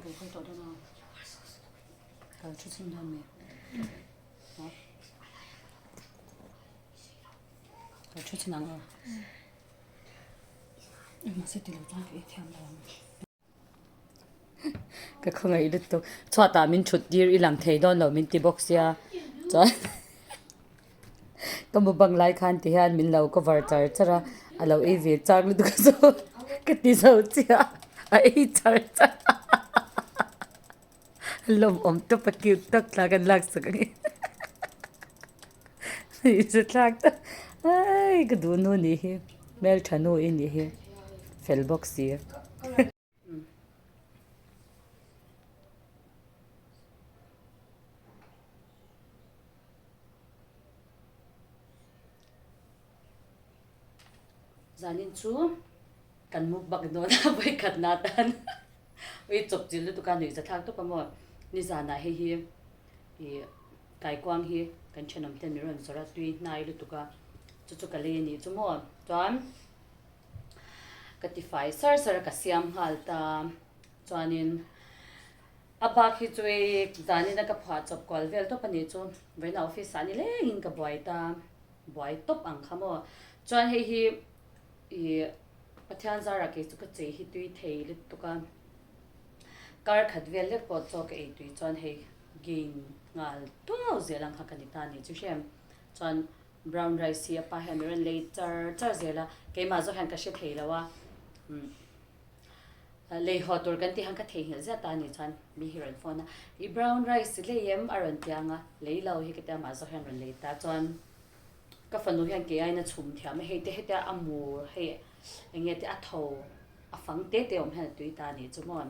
đủ không tốt đâu nào cả chút xin thân mẹ cả chút xin ăn mà sẽ tìm ra cái thêm đó cái không ấy được đâu cho ta mình chút đi đi làm thầy đó rồi mình đi box ya cho có một bằng lại khan thì han mình lâu có vợ trời ra à lâu ấy về trang được số cái tí dầu chia ấy trời lom top a cute tak lagan lag sa kanya isat lag ta ay kaduno ni hi melh thanu ini hi fel box hi zanin chu kan mukbang no na bai khat na tan ui chop jil tu kan ni za thak to pamo ni zana he hi i kai kwang hi kan chenam ten mi ron zara tui nai lu tu ka chu chu ka le ni chu mo chuan katifai sar ka siam hal ta chuanin aba khi chui zani na ka pha chop kol vel to pani chu veina office ani le in ka buai top ang khamo chuan he hi i Pathian zarah ke chu ka chei hi tui thei le tu ka kar khat vel le pot chok ei tui chuan hei ging ngal to zelang kha kanita ni chu shem chuan brown rice hi pa hem ren le char zela ke ma zo han ka she thei lawa le hotor kan ti han ka thei hil za ta ni chuan mi hiran phone I brown rice le yem aron tianga le lo hi ke ta ma zo han ren le ta chuan ka fanu hian ke ai na chhum thiam hei te heta amu hei enge te a tho a fang te om han tui ta ni chu mon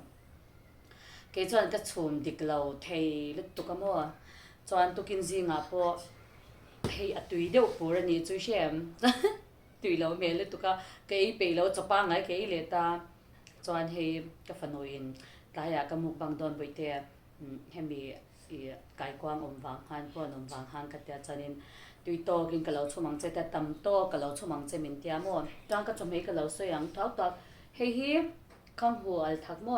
ke chuan ka chhum dik lo thei lu tu ka mo chuan tukin zinga po hei a tui deuh pur ani chu shem tui lo me lu tu ka ke pe lo chapa ngai ke le ta chuan hei ka fanuin ta ya ka mukbang don boite hemi I kai kwang wang han pon wang han ka tia chanin tui to kin ka lo chumang che ta tam to ka lo chumang che min tia mo tang ka chumei ka lo soyang thau tak hei hi khang hu al thak mo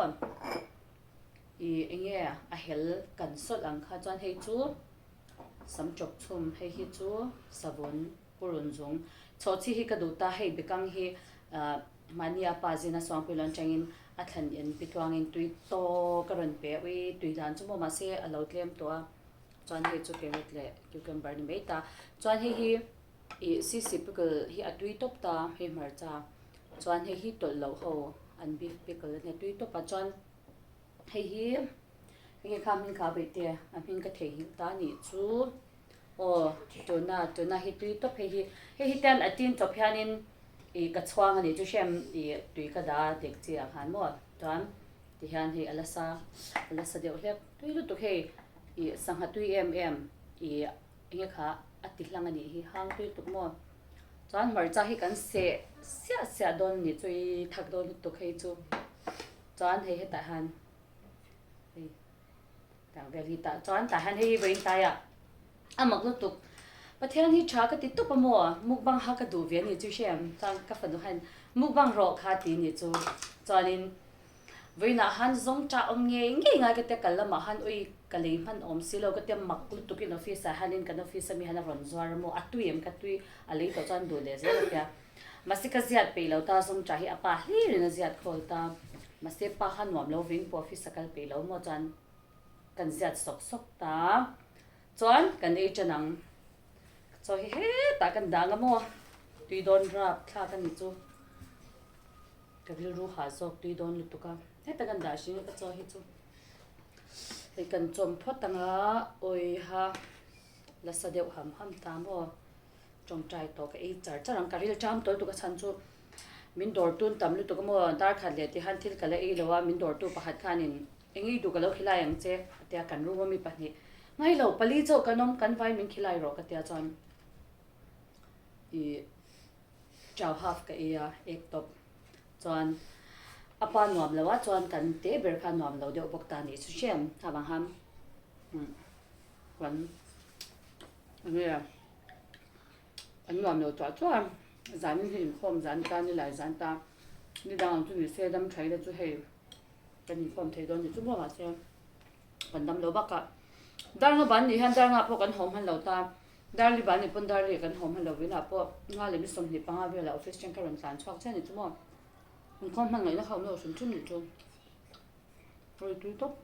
I enge a hel kan sol ang kha chuan hei chu sam chok chum hei hi chu sabun purun zung chochi hi ka du ta hei bekang hi mania pa zina swang pilon changin a thlan in pitwang in tui to karon pe wi tui dan chu mo ma se a lo tlem to a chuan hei chu carrot le cucumber ni mai ta chuan hei hi I si pickle hi a tui top ta hei mar cha chuan hei hi tol lo ho an beef pickle ne tui top a chuan hei hi nge kham hin kha be te a min ka thei hi ta ni chu o tuna hi tui top hei hi tan atin top hianin I ka chhuang ani chu shem I tui ka da dek chi a han mo chuan ti hian hi alasa deuh hlek tui lu tu hei I sangha tui I nge kha ati hlang ani hi hang tui tuk mo chuan marcha hi kan se sia don ni chui thak don tu hei chu chuan hei he ta han ta vel hi ta chuan ta han hei vein ta ya amak lu tuk Pathian hi tha ka ti tu pa mo mukbang ha ka du ve ni chu shem chang ka fanu han mukbang ro kha ti ni chu chuanin veina han zong cha nge nga ka te kalama han ui kalei man om silo ka te mak lu tukin office a hanin kan office mi hana ron zwar mo atuem ka tui alei to chan du le ze ka masika ziat pe lo ta zong cha hi apa hi rin ziat khol ta mase pa han wam lo ving po office kal pe lo mo chan kan ziat sok ta chuan kan ei chanang so he ta kan dang mo tui don rap thla kan ni chu ka vil ru ha zok tui don lu tu ka he ta kan da shi ka cho hi chu he kan chom photanga oi ha la sa deuh ham ta mo chong trai to ka ei charang ka ril cham to tu ka chan chu min dor tun tam lu tu ka mo dar khat le ti han thil ka la ei lowa min dor tu pakhat khanin engi du ka lo khilai ang che atia kan ru mi pa ni ngai lo pali cho kanom kan vai min khilai ro ka tia chan I Chaw half ka ia ek top chuan apa nuam lawa chuan kan te ber kha nuam lo deuh bok ta ni chu shem thawang ham kan ania an nuam lo to chuan zan hin khom zan ta ni lai zan ta ni dang chu ni se dam thai da chu hei kan ni pom thei don ni chu mo ma se kan Damloh baka dar nga ban ni han dar nga po kan hom han lo ta dar li ban ni pon dar li kan hom han lo wina po nga le mi som ni panga ve la office chen karon tlan chok chen ni chu mo mình không mang ngày nó không đâu xuống chút nữa thôi rồi túi tóc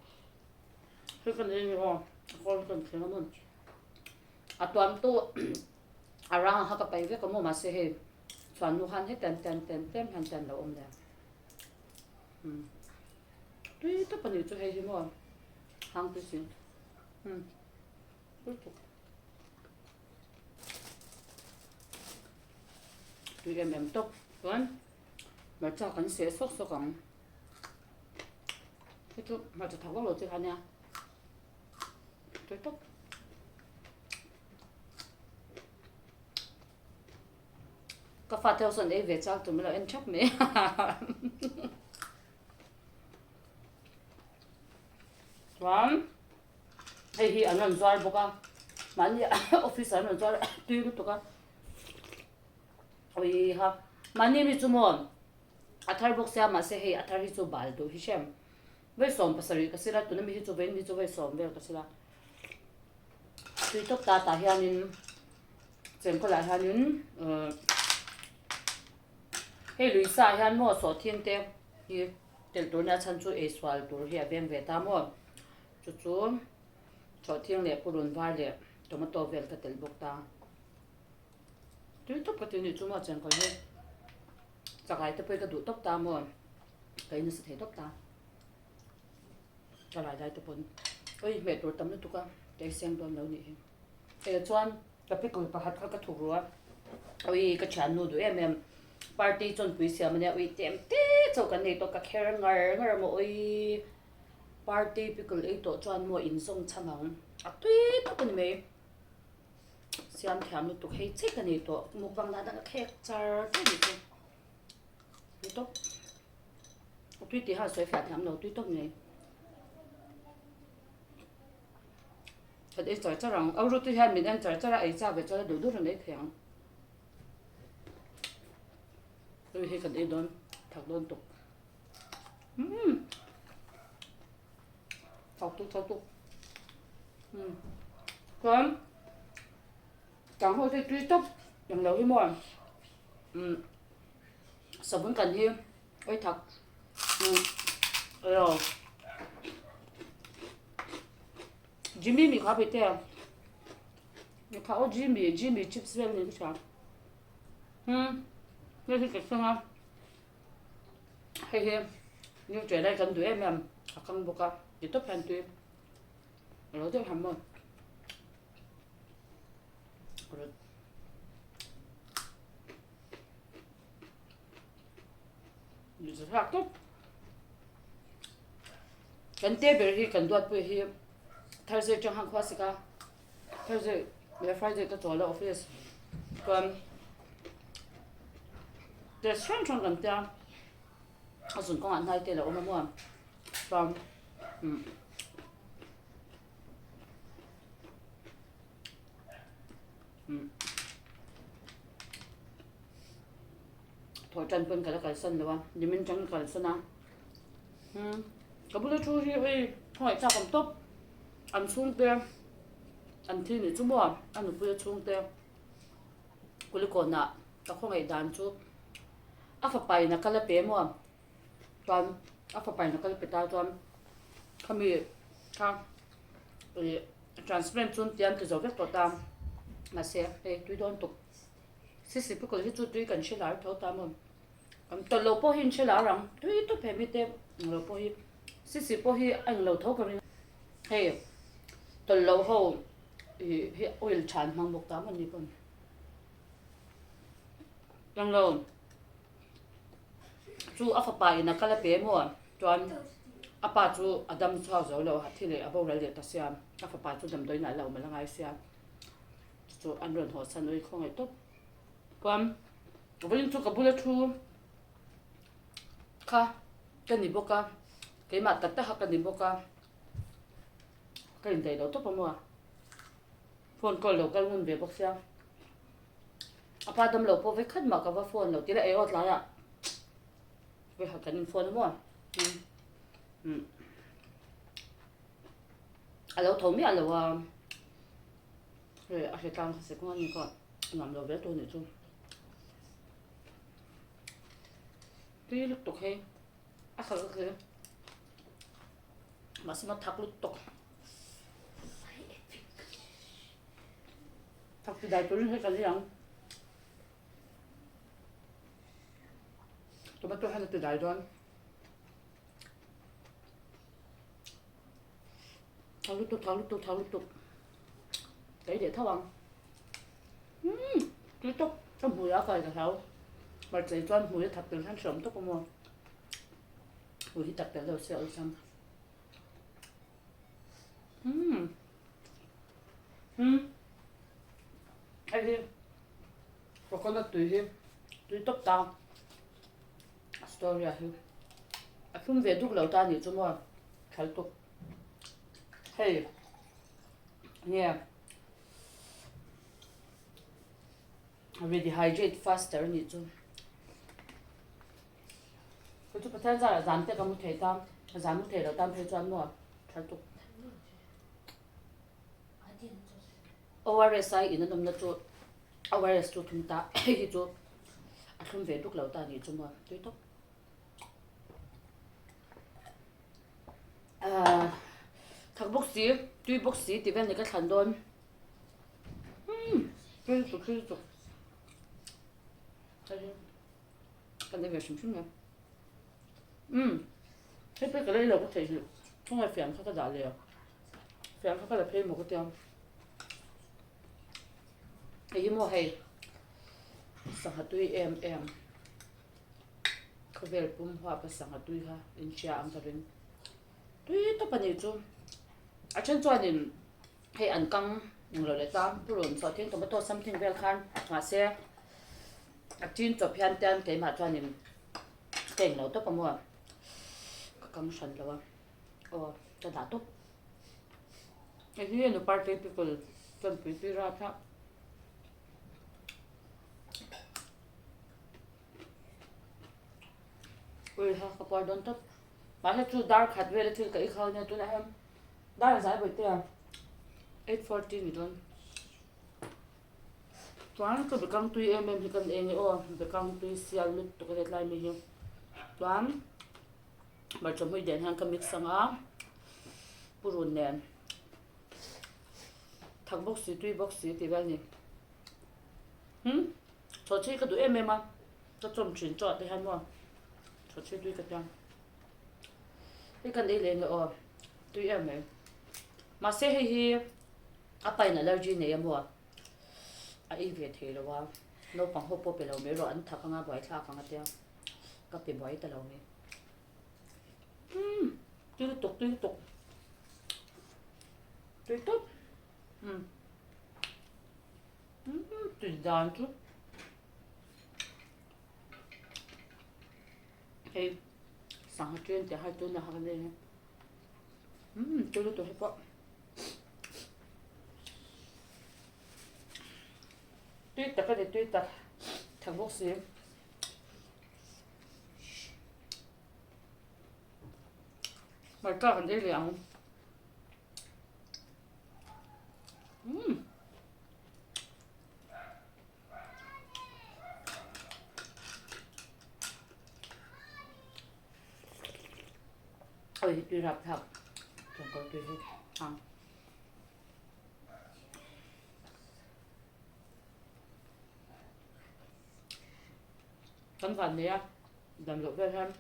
cái cần gì rồi con cần thế lắm luôn à toàn tu à ra họ cái bài viết có một mà sẽ hết toàn nu han hết tên han tên là ông đấy túi tóc phần cho hay chứ mà hàng túi xin túi tóc túi em tóc còn mà cho cần sẽ sốt còn cái chút mà cho tháo cái lỗ chứ hả nha tôi tốt có phát theo xuân đấy về cho tụi mình là ăn chắp mấy rồi hay anh làm zuai bốc à mà anh office anh làm zuai tùy cái tụi con ôi ha mà nem đi chung athar box ya ma se he athar hi chu bal do hi shem ve som pasari ka sira tu na mi hi chu ven ni chu ve som ve ka sira tui tok ta hianin chen ko la hianin he luisa hian mo so thin te hi tel tur na chan chu e swal tur hi avem ve ta mo chu chu cho thiang le purun var le tomato vel ka tel bok ta tui tok ka ti ni chu ma chen ko he chắc lại tôi cái đủ tóc ta mà cái nó sẽ thấy tóc ta cho lại đây tôi muốn ôi mẹ tôi tắm nước tôi con cái xem tôi nấu nhỉ cái chọn cái biết coi hạt cái thủ rồi ôi cái chén nuôi em party chọn quý xe mà nè ôi tem té cho cái này tôi cái khéo ngar ngar mà ôi party biết coi ấy tôi chọn mua in song chăng hỏng à tuy tôi cái này xem thèm nước tôi hay chết cái này tôi mukbang đã đang khét char cái gì thôi túi tóc túi tí hà xoay phạt thảm đầu túi tóc này thật ấy trời cho rằng áo rút túi hà mình ăn trời cho ra ấy ra về cho nó đủ đủ rồi đấy khéo tôi hay cần ấy đón thật đón tục thọc tục còn chẳng hồi thì túi tóc chẳng lâu cái mòn sao vẫn cần thêm ôi thật rồi Jimmy mi khá bị teo mi khá ô Jimmy chips vel này sao đây thì cái sao hay hay nhưng chuyện đây cần tụi em cần bốc à thì tốt hơn tụi rồi tôi làm rồi rất là tốt cái tế bề hi cần đoạt bề hi thay giờ trong hàng khoa sĩ cả thay giờ về Friday cái chỗ là office còn để xem trong gần ta ở dùng công an hai tên là ôm mua còn thôi chân bên cái sân đúng không? Nhưng mình chẳng cái sân à? Cái bữa chú hi ơi, hỏi sao còn tốt? Ăn xuống teo, ăn thìn thì chú bỏ, ăn được bữa xuống teo. Cô lấy còn nè, tao không ngày đàn chú. Ác phải bài là cái là bé mua, toàn ác phải bài là cái là bé ta toàn. Không bị không, transplant chun tiền từ dấu vết tổ tam, mà xe đây tôi đón tục. Sisi bây giờ chú tôi cần xe lái thấu tam không? Tao lâu po hin xe lái rằng tôi phải biết thêm lâu po hin. Sisi po hin anh lâu thấu cái hey, tao lâu hậu thì oil chan mang bốc tám anh đi con. Đang lâu chú áp bài na cái là bé mua chọn apa chú Adam Chaw rồi lâu hạt thì lại bao lại ta xem áp bài chú đâm đôi lại lâu mà là ngay xem chú ăn rồi họ săn ơi không ai tốt còn với chú cái bữa chú ka cái này bốc ka cái mặt tật tật cái này bốc ka cái này đâu tốt không mua phone call lâu cái luôn về bốc xem apa Damloh po với khách mà cái phone lâu tí là ai ót lại à về học cái phone mua alo thấu mi alo rồi ở cái cam sẽ có những con làm đồ bé tôi nữa chung tuy lúc tục hay sao cái mà xem nó thắc lúc tục thắc thì đại tôi hết cái gì không tôi bắt tôi hay là từ đại rồi tháo lúc tục đấy để thao bằng lúc tục trong mùi áo phải là tháo mà chỉ cho mùi thật từ hắn sớm tốt không mua mùi thật từ đầu xẹo xong ai đi có con là tùy tóc tao story à không về đúc lâu ta nhỉ cho mua khởi tục hey yeah already hydrate faster nhỉ cho cái chút Pathian ra là dán tới cái một thể tam dán một thể đầu tam phải cho mua khởi tục ORS ai in nó cho ORS cho chúng ta thì cho không về đúc lâu ta nhỉ cho mua tùy tóc thằng bốc xí tuy bốc xí thì bên này cái thành đôn cái tục cái này về súng nè thế cái này là có thể không phải phiền các cái giá liệu phiền các cái là thêm một cái tiền cái mua hay sang hạt tươi em cái về bún hoa cái sang hạt tươi ha in ăn cái này tuy tóc này chú ở trên cho nên hay ăn căng rồi lại tam buồn sợ thiên tomato something well khan mà xe ở trên chụp hiện tiền cái mà cho nên tiền lâu tóc không mua cái căng sẵn rồi cho đã tóc cái gì nó party people chuẩn bị ra thà ui ha cái part don't tóc mà hết chú dark hạt về thì cái khâu này tôi lại dark giá bởi tiền 840 mi don toán cái căng tùy em thì cần em cái căng tùy sial mit to cái lại mi hiu toán mà trong hơi đèn hàng cái mix sang á purun nền thằng box tùy thì vậy nhỉ cho chơi cái tụi em mà cho chồng chuyển chọn thì hay mua cho chơi tùy cái trang cái cần đi lên rồi tùy em này mà sẽ hi apa in allergy này mua ai về thế rồi wa nó bằng hộp bột lâu mấy rồi anh thắc nga buai thắc nga tiêu cái bị buai ta lâu mấy tùy tục tùy đàn chút hey sang chuyện thì hai tuần là hàng này tùy hết bọ tùy tất cái này tùy tất thằng bốc xí mà các bạn thấy liền ôi tùy rạp thật chẳng có tùy hết hàng căn bản này Damloh về hem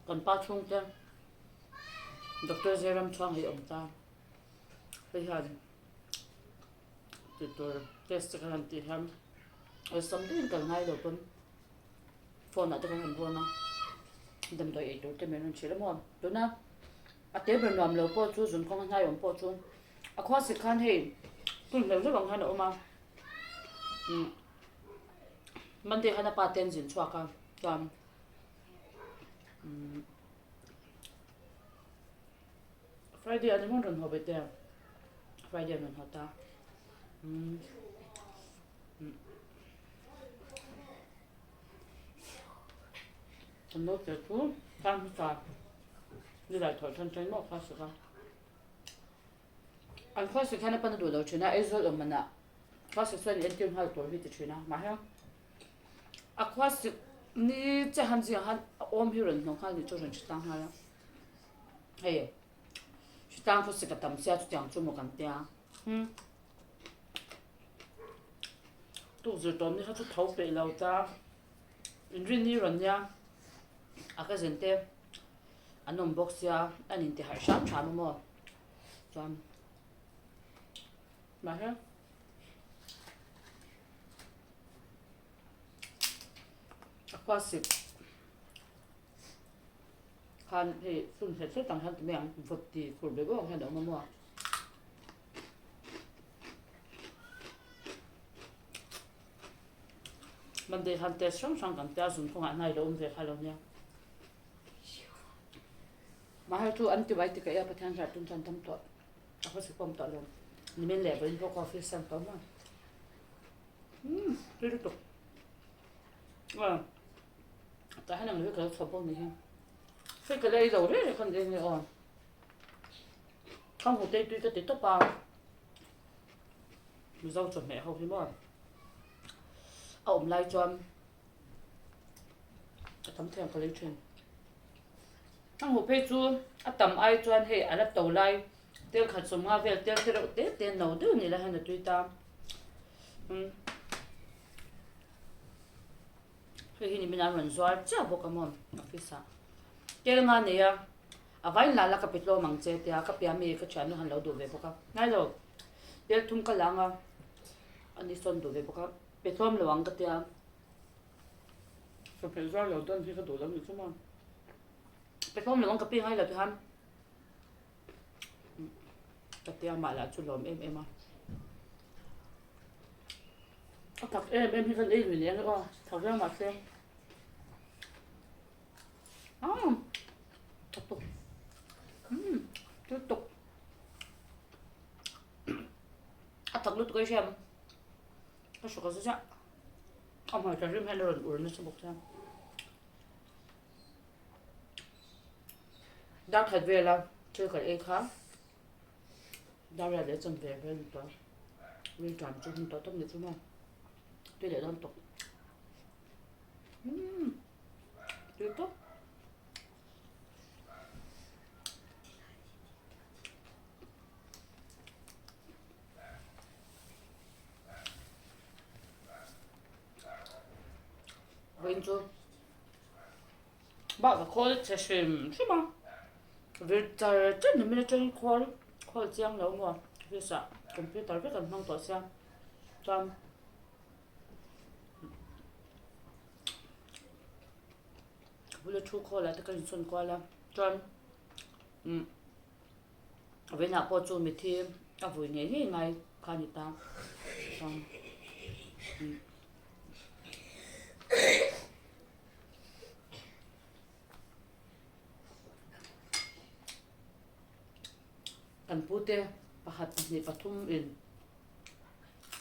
còn ba Chhungten doctor serum chong hay ông ta bây giờ tôi test cái làm thì hem rồi xong đến cần ngay rồi tuần phone lại cái hình vuông nó Damloh ấy tôi mình chỉ là mua tôi na à tế bền làm lâu po chú dùng không ngay ông po chú à khoa sĩ khan hay tôi lâu rất bằng hai nữa mà mình thì hay là Pathian dính chua cả toàn Friday anh muốn run hộp ấy Friday run hộp ta anh nói chuyện chú tham gia đi lại thổi thân tránh một classic à anh classic hay là pan đồ đầu chuyện na ấy rồi mà nè classic xoay đi tiền hai tuổi thì chuyện na mà ha à classic ni chắc hắn gì hắn ôm hiểu rồi nó khai thì cho人去当他了嘿去当不是个当下就讲做么干的肚子痛你还是头背老大因为你人家啊个人的anh nông bốc xia anh nhìn thấy hải sản chán mà chán mà hết qua xịt khan thì phun hết tất cả hàng tụi mình vật thì phun bể bông hay đâu mà mua mình để hàng tết sống sang cảnh ta dùng không hạn này đâu về khai lâu nha mà hai chú ăn tiêu bài thì cái Pathian ra tung chân tâm tội aku sẽ không tội luôn mình lẻ với vô coffee sang tối mà tiếp tục tại hai người cái phở bông này cái này rồi đấy còn gì nữa không có tây tuy cái tết tóc bao mình rau chuẩn mẹ không thấy mà ổng lại cho tấm thèm cái lấy chuyện thằng hộp phê chú tầm ai cho anh hệ anh tàu lai tiêu khát sống nga về tiêu cái đầu tết tiền nấu được như là hay là tùy ta khi mình ăn zuai chả bộ cảm ơn phía sau cái nga này vài là cái bít lô mang chế thì cái bia mi cái chuyện nó hành lâu đủ về bộ cảm ngay rồi tiêu thùng cái lăng anh đi xuân đủ về bộ cảm bít lô mình vắng cái tiêu phải phải zuai lâu đơn thì cái đủ lắm được chứ mà bít lô mình vắng cái bia hay là cái ham cái tiêu mà là chút lồm em à thật em thì cần đi rồi nhé con thật ra mà xem tiếp tục tiếp tục thật lúc tôi xem nó sẽ có gì chứ ông hỏi cho rim hay là uống nó sẽ bốc ra đã thật về là chưa có ai khác đã là để chuẩn về với tôi vì chọn chung tôi tốt nhất đúng không tôi để liên tục tuyệt tốt vậy chứ bạn có khối chế xem chứ mà vì trời rất là mình chơi khối giang lâu mà vì sao computer rất là mong tỏ xem trong vừa chú khó là tất cả những xuân qua là chọn với nào có chú mình thêm vừa nhảy như ngày khai như ta xong kan pute pahat ni pathum in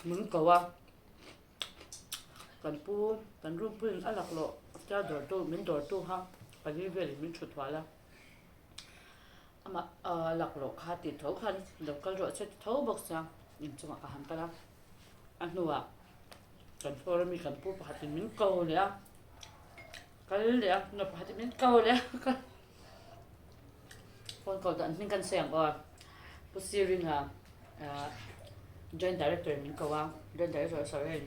mun kawa kan pu kan rum pun alak lo cha dor tu min dor tu ha pani vel min thut wala ama lak lo kha ti tho khan do kal ro che tho box sa in chuma ka han kala hnuhnawh kan for mi kan pu pahat min kaw le a kal le a no pahat min kaw le phone call dan min kan seng Pathian joint director mình có vào joint director sau này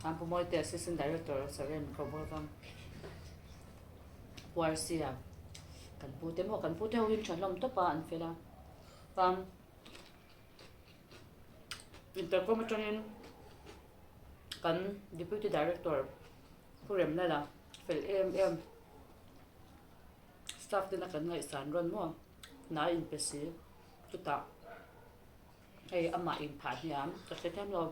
anh cũng mới tới assistant director sau này mình có vào trong buai cần phụ theo hình chọn lòng tốt ba anh phải là và intercommission cần deputy director program này là phải em staff thì là cần ngày sản run mua nãy in PC chút ta hay ama in phạt nhám cho cái thêm rồi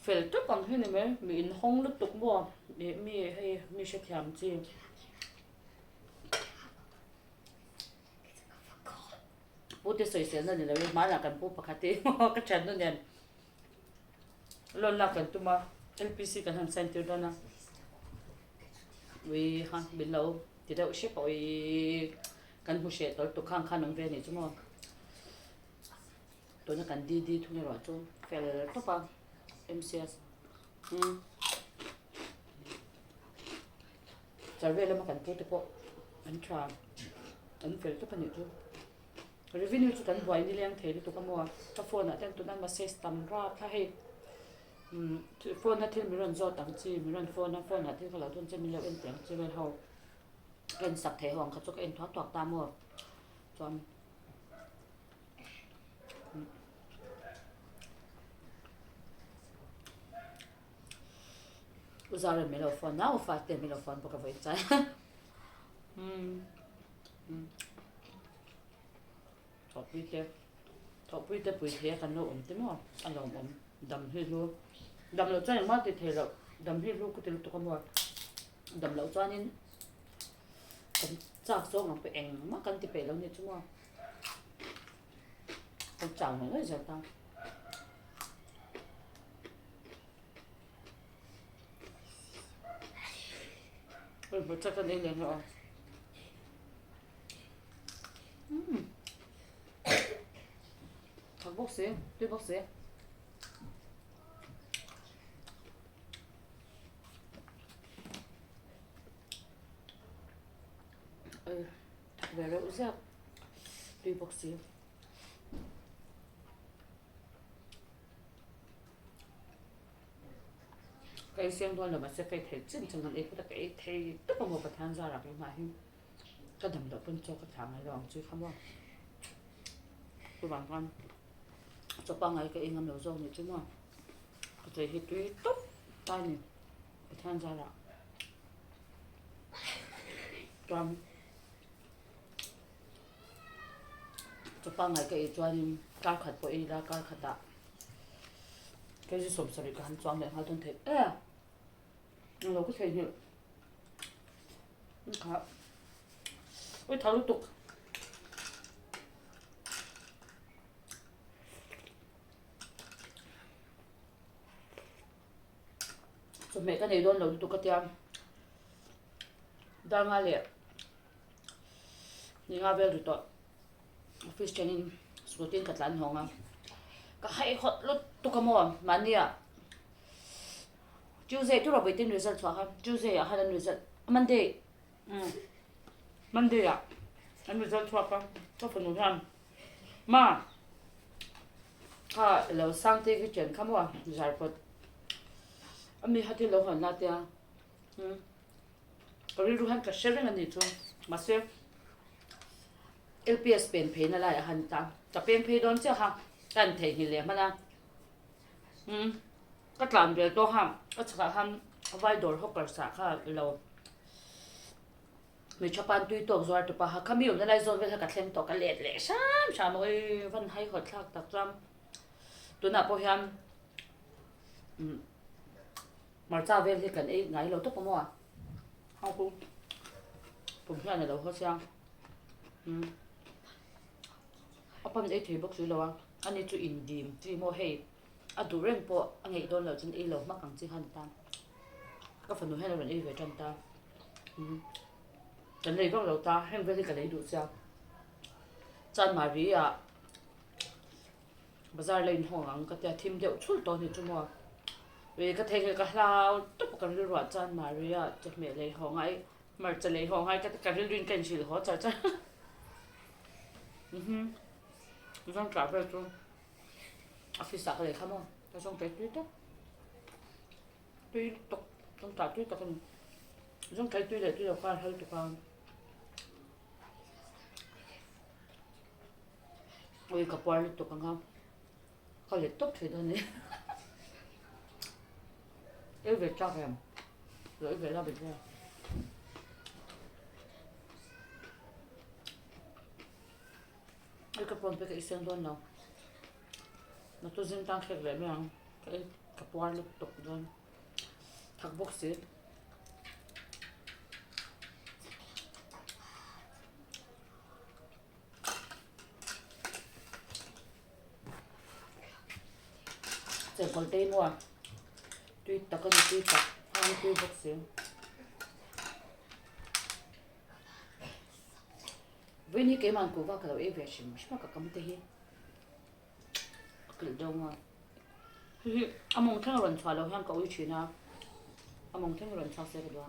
phải tất cả cái này mấy mình không lúc tục mua để mi sẽ làm gì bút thì sợi sợi này là mấy là cần bút bạc hati cái chân nó nè luôn là cần tụi mà LPC cần hàng center đó nè vì ha bên lâu thì đâu ship rồi kan hu she tor tu khang khan ong ve ni chumo to na kan di thu ni ro chu fel to pa MCS zarve la ma kan pu te po an tra an fel to pa ni chu revenue chu kan buai ni leng thei tu ka mo ta phone a ten tu nan ma ses tam ra tha he phone na thil mi ron zo tang chi mi ron phone na thil ka la ton che mi lo en teng che vel ho en sak the hong kha chok en thwa tok ta mo chon uzar mi lo phone na fa te mi lo phone po ka voi chai thọ quý te bùi thế kan lo om te mo an lo om dam lo chai ma te the lo dam hi lu ku te lu to ka mo dam lo chanin kan chak so ngam pe eng ma kan ti pe lo ni chu mo kan chang no ja ta oi bo cha ka nei le no bốc xế, tôi bốc xế. Thật về rượu rác, tôi bốc xế. Cái xem thôi là mà sẽ cái thể chân chẳng hạn ấy cũng là cái thể tất cả một Pathian ra là cái mà hình cái đầm đậu bên cho cái thằng này rồi chứ không bao. Tôi bảo con cho ba ngày cái ngâm đầu dâu này chứ mà có thể hết túi tốt tay này cái than ra là trong cho ba ngày cái cho anh cá khát bội ra cá khát đã cái gì sủng sợi cái hắn choang lại hai tuần thế nó có thể như khá ôi tháo lúc tục so mẹ cái này luôn lâu tụ cái tiêm đang ngay lẹ nhưng ngay về rồi tụ office training số tiền cắt lăn hông à cái hay hot lót tụ cái mồm mà nia Tuesday tụ rồi bị tin result xóa ha Tuesday à hay là result Monday à anh result xóa pa cho phần nông hram mà lâu sang tới cái chuyện không à giải phật ami hati lo han latia ri ruhan ka sharing ani chu mase LPS pen phe na la han ta pen phe don cha ha kan thei hi le mana ka tlam de to ham ka chha ham vai dor hopper sa kha lo mi chapan tui tok zor to pa ha khami um na lai zon vel ka thlem to ka le sam oi van hai hot thak tak tram tu na po hiam marcha vel hi kan ei ngai lo to pamo a hau ku pum hian na lo ho siang apan ei thei bok su lo a ani chu in dim ti mo hei a du reng po angai don lo chen ei lo ma kang chi han ta ka fanu hen ron ei ve chan ta kan nei vong lo ta hen vel hi ka lei du sia chan maria bazar lein hong ang ka ta thim deuh chul to ni chu mo vì cái thằng cái lao tất cả các loại chân Maria cho mẹ lấy hồng ấy mà cho lấy hồng ấy cái riêng cái gì họ cho trong trả về cho office sạc lấy không không cái trong cái tuyết đó tuyết tục trong trả tuyết cái trong cái tuyết này tuyết là khoan hơi tục khoan ôi cặp quần tục không có lẽ tốt thì thôi nè yêu về cho em rồi về là bình thường cái cặp quần cái sen luôn nào nó tôi xin tăng khép lại mấy cái cặp quần lúc tục luôn thắc bốc xếp giờ còn tên mua tuy ta có tuy tập hai tuy bốc xếp với những cái màn của vào cái đầu về chỉ mà cả cầm tay cái đâu mà among thang ron chwa lo hang ka ui china among thang ron chwa se cái đó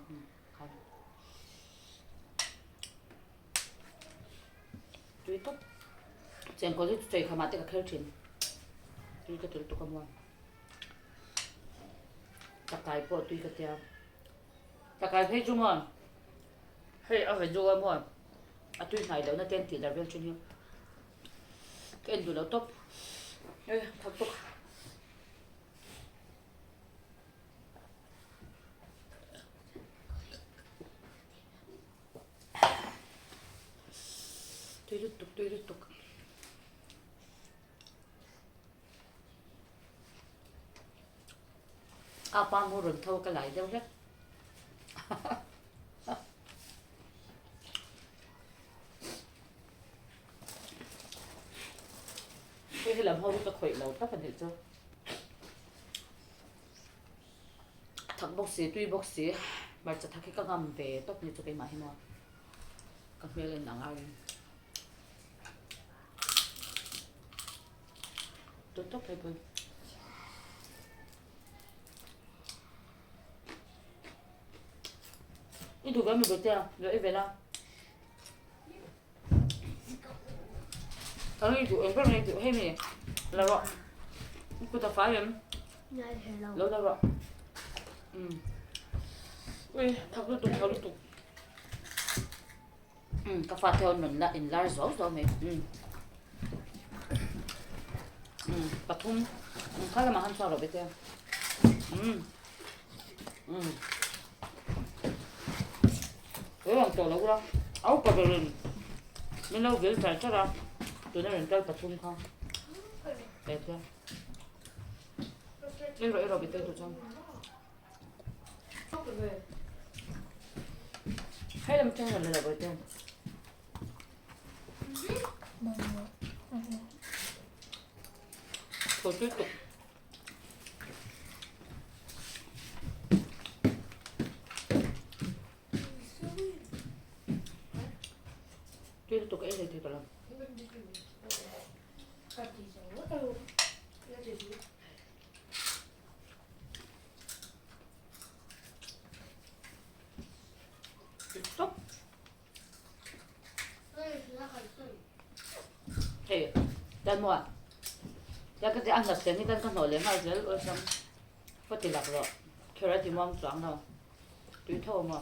khai tui top chen ko ju chei khama te ka khel thin tui ka tul to ka mo takai po tui ka tia takai phei chu mo hei a ve jo mo a tui nai lo na ten ti dar vel chin hi ken du lo top ê thật tục tùy được tục apa mua rừng thâu cái lại đâu hết cái làm hôi cái khỏe lâu tất phần hết chưa thằng bác sĩ tuy bác sĩ màจะทักให้ก็งำเวตบนี่จะไปมาให้หมดก็ไม่เลยหนังอะไรตัวตบไปเลยนี่ดูกันมีเจ้าเดี๋ยวไอ้เวลาเอาให้ดูเองก็ให้ดูให้มีแล้วก็กูจะฟ้าเห็นแล้วก็ui thằng lúc tục cà phê theo mình là in large rồi mày cà thun khá là mà ăn sao rồi bây giờ cái làm tổ lâu đó áo cà phê mình lâu việc phải cho ra tụi nó lên chơi cà thun không đẹp chưa rồi bây giờ tụi trong hay làm chân là bởi tên thôi tiếp tục cái này thì phải làm stop thì dan mua ya cái ăn là tiền thì dan kan nổi lên hai giờ ở trong có tiền lạc rồi khi thì mong choáng đâu tùy thô mà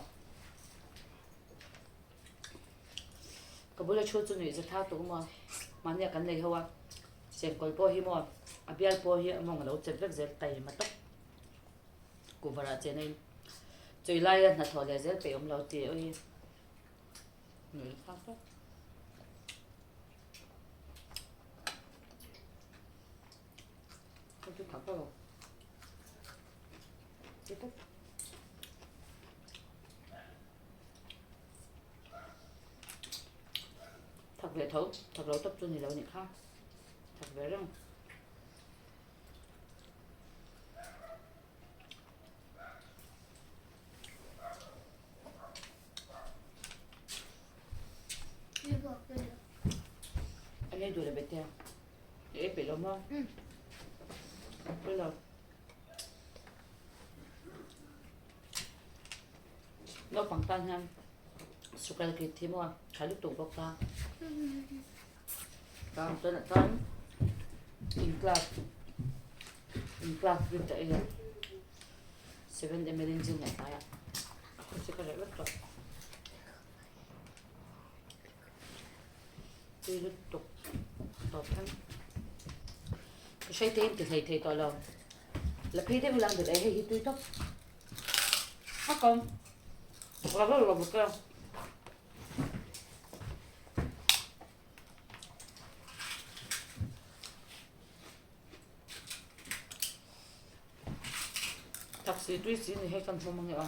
cái bữa chua chua này rất thao tụ mà nhà cái này hoa xem coi po hi mà abial po hi mong lâu chật vết dễ tay mà tóc của vợ trên này chơi lai là thò lại dễ bị ông lâu tiền ơi người khác đó không chút khóc đâu tiếp tục thật về thấu thật lâu tập trung thì lâu nhỉ khác thật về đâu anh ấy đuổi là bệt theo để bị lắm không bây giờ nó bằng tan nha sụp cái kia thì mua khá lúc tụng bọc ta còn tôi là con in class với chạy 7 ml engine này tại ạ không sẽ có lại bất rồi tùy lúc tục tọt thân cái say tên thì thầy tỏ lòng là khi thế làm được đấy hay tùy tóc hắc không làm rất là một cái thật sự tùy xí này hay phân phong bằng nhở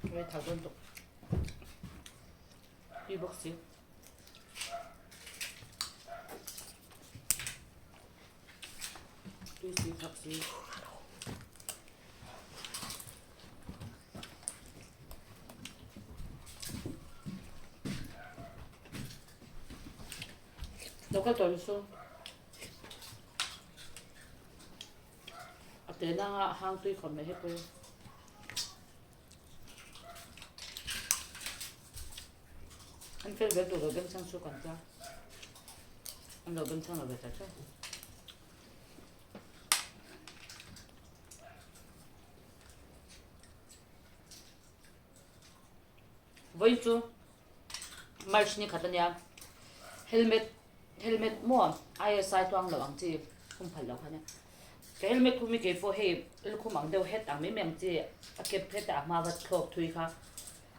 với thảo đơn tục đi bác sĩ tùy xí thật xí 너가 더 있어. 아, 내가 한두이 건매 해보여. anh phải biết được ở bên trong số còn ra anh ở bên trong là về trái chứ với chú march ni khát nha helmet mua ai sai toang là bằng chi không phải là khá nha cái helmet của mình cái phô hay lúc không mang đâu hết à mấy miếng chi cái hết à mà vật khóc thui khá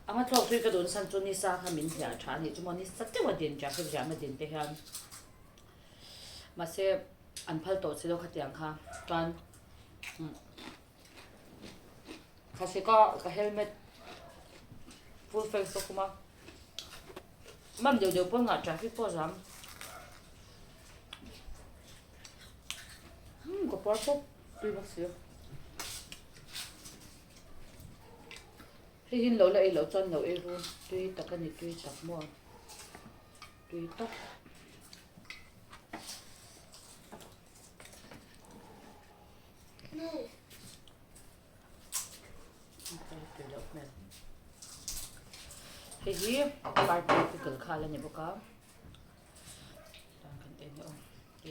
아마 ṭhuawih ka san chu ni sa kha min thia tha ni chu moni satte wa din ja kha ja ma din te hian ma se an phal to chilo khatiang kha tan kha se ka helmet full face to kuma mam deu po nga traffic po jam ko por po tui ba se hin lo la lo chon lo e ru tui takani tui tak mo tui tak hi particle khala ni boka tan kan e no ti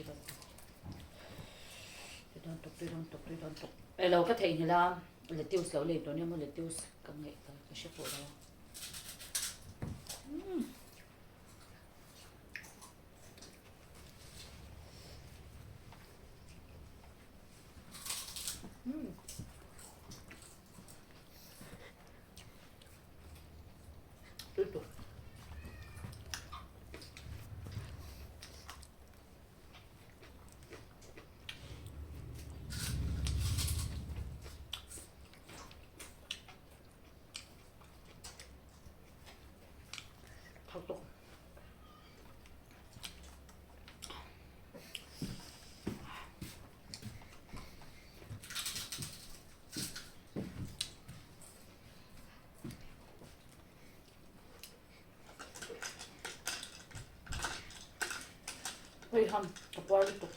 don tok e lo ka thei ni la lettuce lo le to ni mo lettuce ka ngai ka shepo la tutu tok Wait, kapal ito.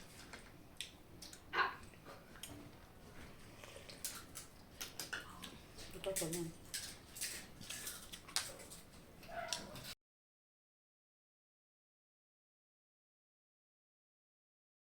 Ito pa niyan.